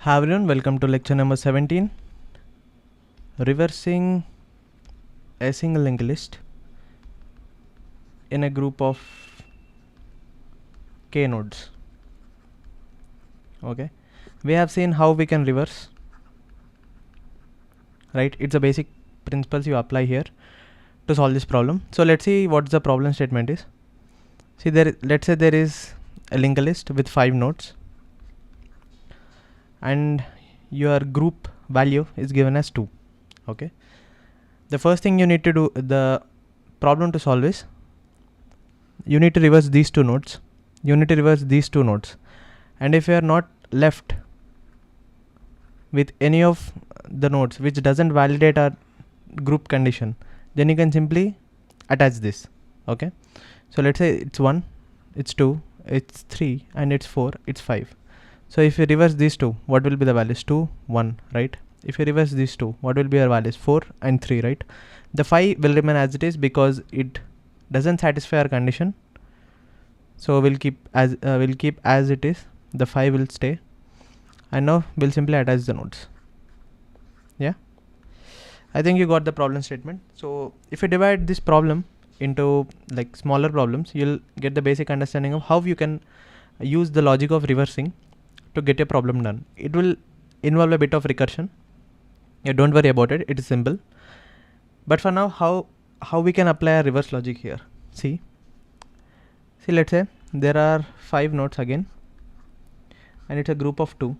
Hi everyone, welcome to lecture number 17, reversing a single linked list in a group of k nodes. Okay, we have seen how we can reverse, right? It's a basic principles you apply here to solve this problem. So let's see what the problem statement is. See, let's say there is a linked list with 5 nodes and your group value is given as 2. Okay, the first thing you need to do, the problem to solve is you need to reverse these two nodes. And if you are not left with any of the nodes which doesn't validate our group condition, then you can simply attach this. Okay, so let's say it's 1, it's 2, it's 3, and it's 4, it's 5. So if you reverse these two, what will be the values? 2, 1, right? If you reverse these two, what will be our values? 4 and 3, right? The 5 will remain as it is because it doesn't satisfy our condition. So we'll keep as it is. The 5 will stay, and now we'll simply attach the nodes. Yeah, I think you got the problem statement. So if you divide this problem into like smaller problems, you'll get the basic understanding of how you can use the logic of reversing to get your problem done. It will involve a bit of recursion. Yeah, don't worry about it. It is simple. But for now, how we can apply a reverse logic here? See, let's say there are 5 nodes again, and it's a group of 2.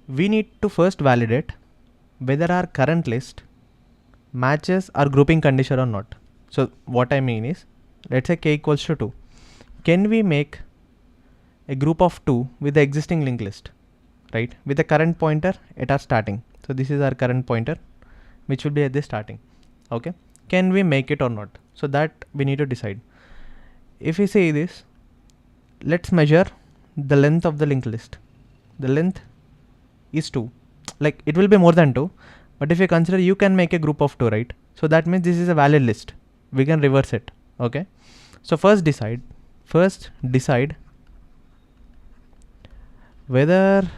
We need to first validate whether our current list matches our grouping condition or not. So what I mean is, let's say k equals to 2. Can we make a group of 2 with the existing linked list, right? With the current pointer at our starting. So this is our current pointer, which will be at the starting. Okay, can we make it or not? So that we need to decide. If we say this, let's measure the length of the linked list. The length is 2. Like it will be more than 2, but if you consider you can make a group of 2, right? So that means this is a valid list. We can reverse it. Okay, so first decide whether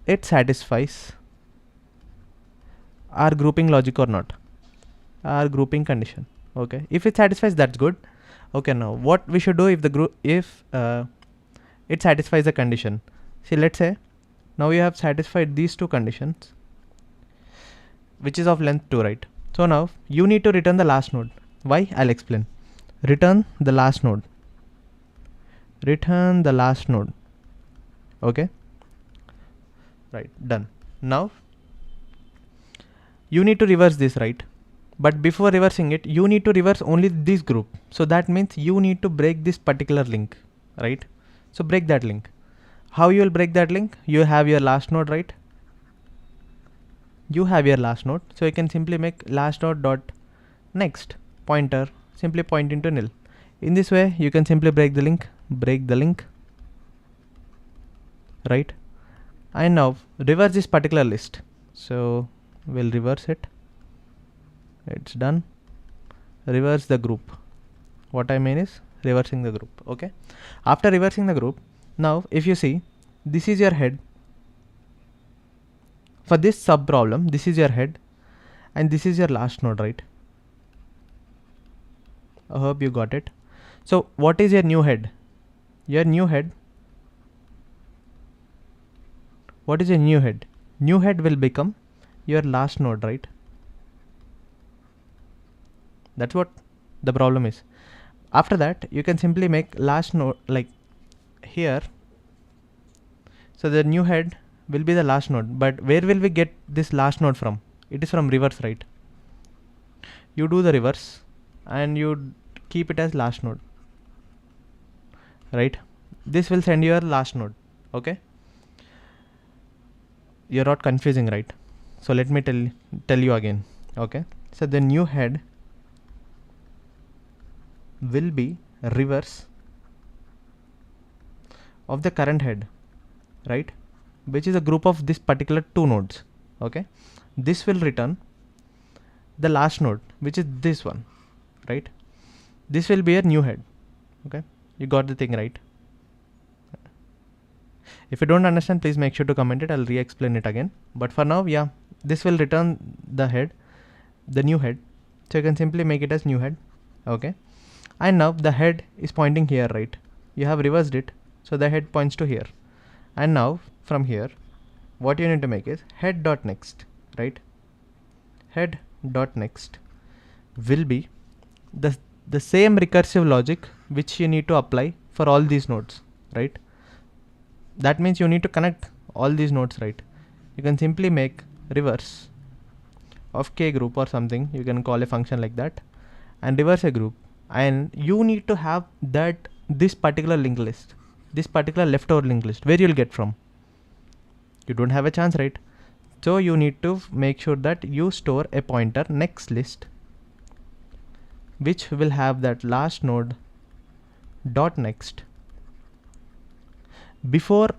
it satisfies our grouping logic or not, our grouping condition. Okay, if it satisfies, that's good. Okay, now what we should do if it satisfies the condition? See, let's say now you have satisfied these two conditions, which is of length 2, right? So now you need to return the last node. Why? I'll explain. Return the last node. Okay, right, done. Now you need to reverse this, right? But before reversing it, you need to reverse only this group. So that means you need to break this particular link, right? So break that link. How you will break that link? You have your last node, right? You have your last node. So you can simply make last node dot next pointer, simply pointing to nil. In this way, you can simply break the link, right? And now reverse this particular list. So we'll reverse it. It's done. Reverse the group. What I mean is reversing the group. Okay, after reversing the group, now if you see, this is your head. For this sub problem, this is your head and this is your last node, right? I hope you got it. So what is your new head? What is your new head? New head will become your last node, right? That's what the problem is. After that, you can simply make last node like here. So the new head will be the last node, but where will we get this last node from? It is from reverse, right? You do the reverse and you keep it as last node, right? This will send your last node. Okay, you're not confusing, right? So let me tell you again. Okay, so the new head will be reverse of the current head, right? Which is a group of this particular 2 nodes. Okay, this will return the last node, which is this one, right? This will be a new head. Okay, you got the thing, right? If you don't understand, please make sure to comment it. I'll re-explain it again. But for now, yeah, this will return the head, the new head. So you can simply make it as new head. Okay. And now the head is pointing here, right? You have reversed it. So the head points to here. And now from here, what you need to make is head.next, right? Head.next will be the same recursive logic which you need to apply for all these nodes, right? That means you need to connect all these nodes, right? You can simply make reverse of k group or something, you can call a function like that, and reverse a group, and you need to have that this particular linked list, this particular leftover linked list, where you'll get from. You don't have a chance, right? So you need to make sure that you store a pointer next list which will have that last node dot next before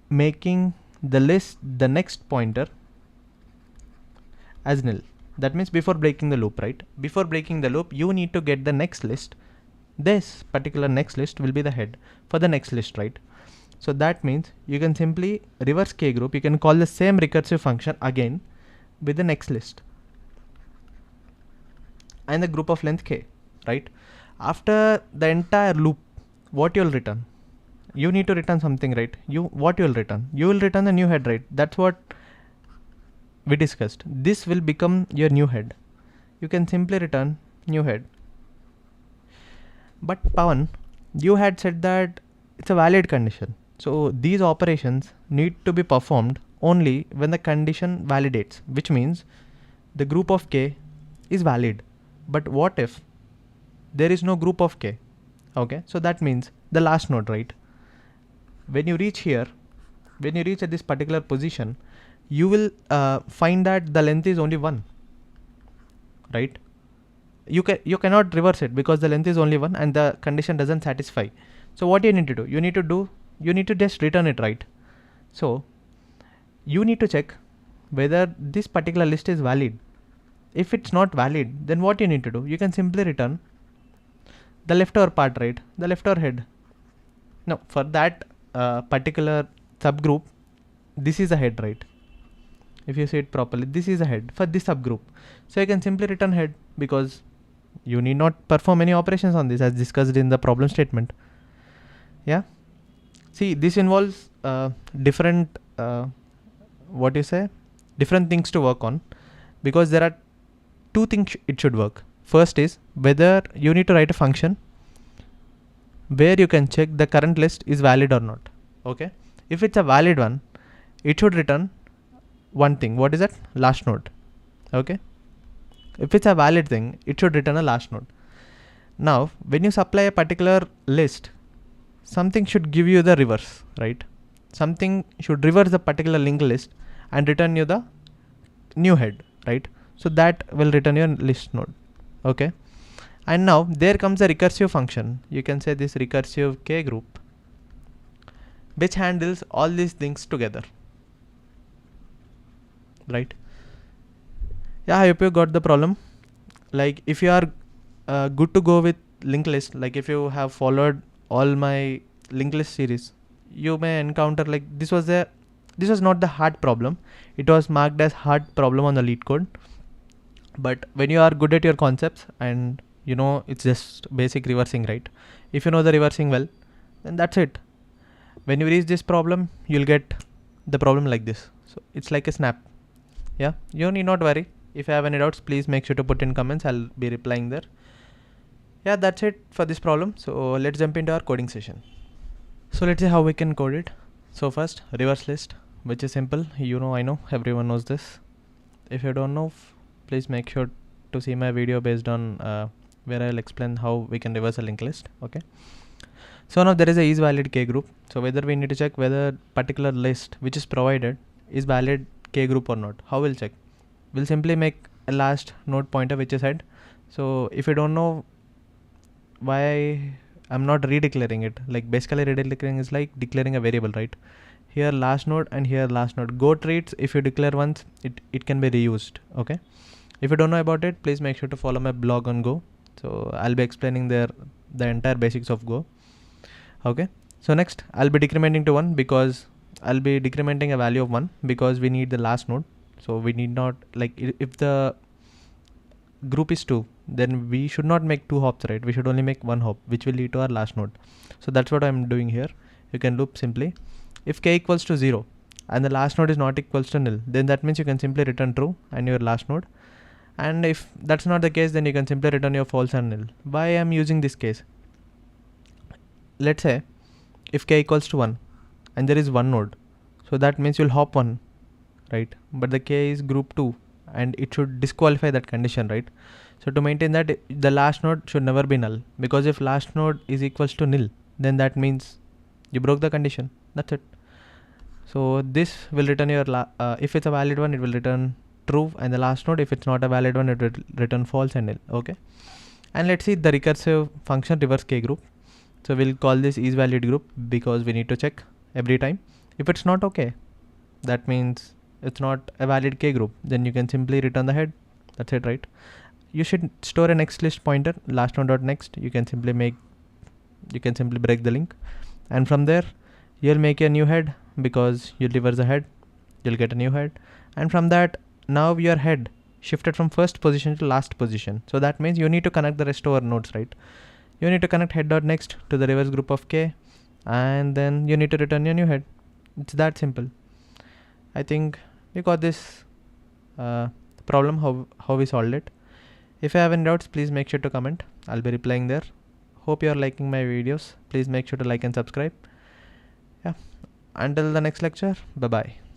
making the list the next pointer as nil. That means before breaking the loop, right? Before breaking the loop, you need to get the next list. This particular next list will be the head for the next list, right? So that means you can simply reverse k group. You can call the same recursive function again with the next list and the group of length k, right? After the entire loop, what you'll return? You need to return something, right? What you'll return? You will return the new head, right? That's what we discussed. This will become your new head. You can simply return new head. But Pawan, you had said that it's a valid condition. So these operations need to be performed only when the condition validates, which means the group of k is valid. But what if there is no group of k? Okay, so that means the last node, right? When you reach here, when you reach at this particular position, you will find that the length is only 1, right? You cannot reverse it because the length is only 1 and the condition doesn't satisfy. So what you need to do? You need to just return it, right? So you need to check whether this particular list is valid. If it's not valid, then what you need to do? You can simply return the leftover part, right? The leftover head. Now for that particular subgroup, this is a head, right? If you see it properly, this is a head for this subgroup. So you can simply return head because you need not perform any operations on this as discussed in the problem statement. Yeah. See, this involves different different things to work on, because there are two things it should work. First is whether you need to write a function where you can check the current list is valid or not. Okay. If it's a valid one, it should return one thing. What is that? Last node. Okay. If it's a valid thing, it should return a last node. Now, when you supply a particular list, something should give you the reverse, right? Something should reverse the particular linked list and return you the new head, right? So that will return your list node. Okay. And now there comes a recursive function. You can say this recursive k group, which handles all these things together, right? Yeah, I hope you got the problem. Like if you are good to go with linked list, like if you have followed all my linked list series, you may encounter like this was not the hard problem. It was marked as hard problem on the LeetCode. But when you are good at your concepts and you know it's just basic reversing, right? If you know the reversing well, then that's it. When you reach this problem, you'll get the problem like this. So it's like a snap. Yeah, you need not worry. If you have any doubts, please make sure to put in comments. I'll be replying there. Yeah, that's it for this problem. So let's jump into our coding session. So let's see how we can code it. So first, reverse list, which is simple. You know, I know, everyone knows this. If you don't know, please make sure to see my video based on where I'll explain how we can reverse a linked list. Okay. So now there is a is valid k group. So whether we need to check whether particular list which is provided is valid k group or not. How we'll check? We'll simply make a last node pointer which is head. So if you don't know why I'm not redeclaring it, like basically redeclaring is like declaring a variable, right? Here last node and here last node. Go treats, if you declare once, it can be reused. Okay. If you don't know about it, please make sure to follow my blog on Go. So I'll be explaining there the entire basics of Go. Okay. So next I'll be decrementing to 1 because I'll be decrementing a value of 1 because we need the last node. So we need not, like, if the group is 2, then we should not make 2 hops, right? We should only make 1 hop, which will lead to our last node. So that's what I'm doing here. You can loop simply. If k equals to 0 and the last node is not equals to nil, then that means you can simply return true and your last node. And if that's not the case, then you can simply return your false and nil. Why I'm using this case? Let's say if k equals to 1 and there is one node, so that means you'll hop 1, right? But the k is group 2 and it should disqualify that condition, right? So to maintain that, the last node should never be null, because if last node is equals to nil, then that means you broke the condition. That's it. So this will return your if it's a valid one, it will return true, and the last node, if it's not a valid one, it will return false and nil. Okay. And let's see the recursive function reverse k group. So we'll call this isValid group because we need to check every time. If it's not okay, that means it's not a valid k group, then you can simply return the head. That's it, right? You should store a next list pointer, last node dot next. You can simply break the link, and from there you'll make a new head because you reverse the head, you'll get a new head, and from that now your head shifted from first position to last position. So that means you need to connect the rest of our nodes, right? You need to connect head dot next to the reverse group of k, and then you need to return your new head. It's that simple. I think we got this problem, how we solved it. If you have any doubts, please make sure to comment. I'll be replying there. Hope you are liking my videos. Please make sure to like and subscribe. Yeah. Until the next lecture, bye bye.